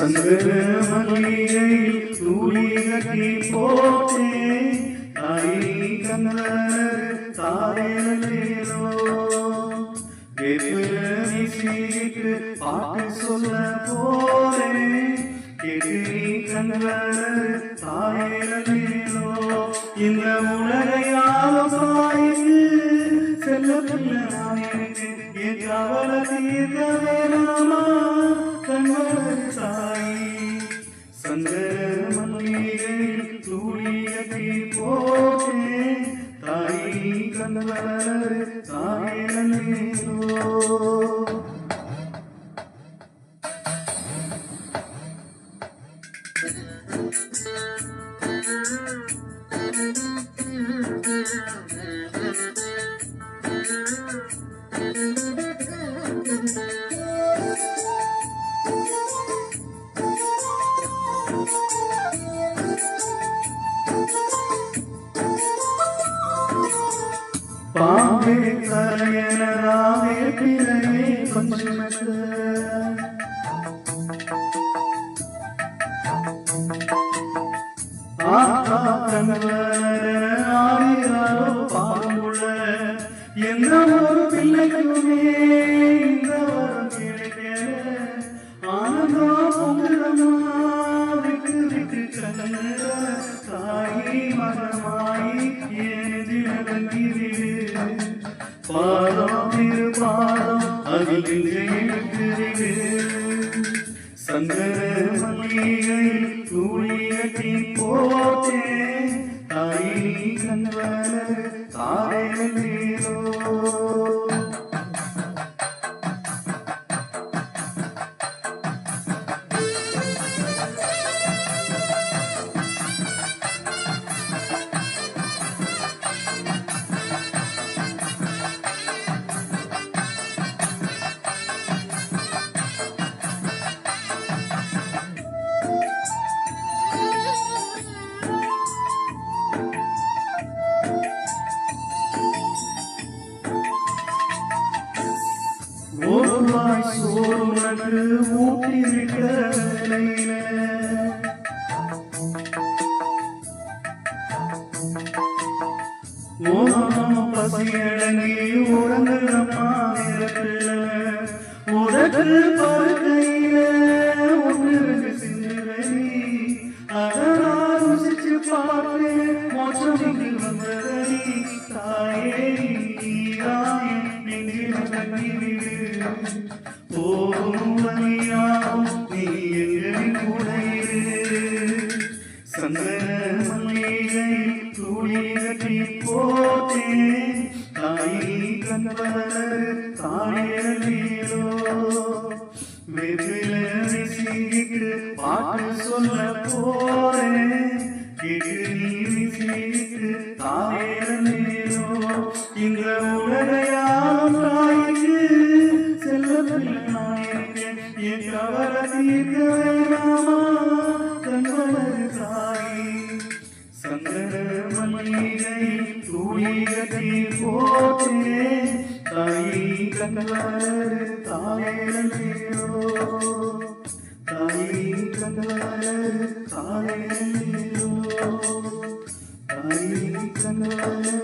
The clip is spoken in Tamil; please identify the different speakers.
Speaker 1: சங்கர மல்லிகை தூளிகை போட்டே தாய் கண்ணர் தாரேலோ வேப்பிலை சீக்கு பாட்டு சொல்ல போறேன் கேட்டு கண்ணர் தாரேலோ இந்த உலகையாலும் தாய்க்கு செல்ல பிள்ளை என் கவலை தீர்க்க வேணாமா கண்ணர் தாய் சங்கர மல்லிகை தூளிகை போட்டே தாய் கண்ணர் தாரேலோ பாம்பே தலையனராவே பிறவே கொஞ்சமத்த ஆத்தா கண்ணர் ஆயிராரோ பாம்புள்ள எந்த ஒரு பிள்ளைக்குமே இந்த வரம் கிடைக்க ஆனந்தா பொங்கலமா விட்டு விட்டு கண்ணர் தாயி மகமாயி ஏது நலங்கிவிடு பாதம் திரு பாதம் அதில் எழுத்து சங்கர மல்லிகை தூளிகை போட்டே தாய் கண்ணர் தாரேலோ ஓர்வாய் சோறுனக்கு ஊட்டிவிட்ட நிலையில ஓம் பசியடங்கி உறங்குறமா நிறத்துல உனக்கு படுக்கையில ஒன்று சிந்துரை அதனால் ருசிச்சு பார்ப்பேன் மோட்சம் இங்கு வந்ததை தாயே நீராயே நெஞ்சில் தங்கிவிடு போகும் வழியாகும் நீ எங்களின் கூடையிரு சங்கர மல்லிகை தூளிகை போட்டே தாய் கண்ணர் தாரேலோ வேப்பிலை சீக்கு பாட்டு சொல்ல போறேன் கேட்டு நீ சீக்கு தாரேலோ இந்த உலகையாலும் தாய்க்கு செல்ல பிள்ளை என் கவலை தீர்க்க வேணாமா கண்ணர் தாய் சங்கர மல்லிகை தூளிகை போட்டே தாய் கண்ணர் தாரேலோ தாய் கண்ணர் தாரேலோ தாய் கண்ணர்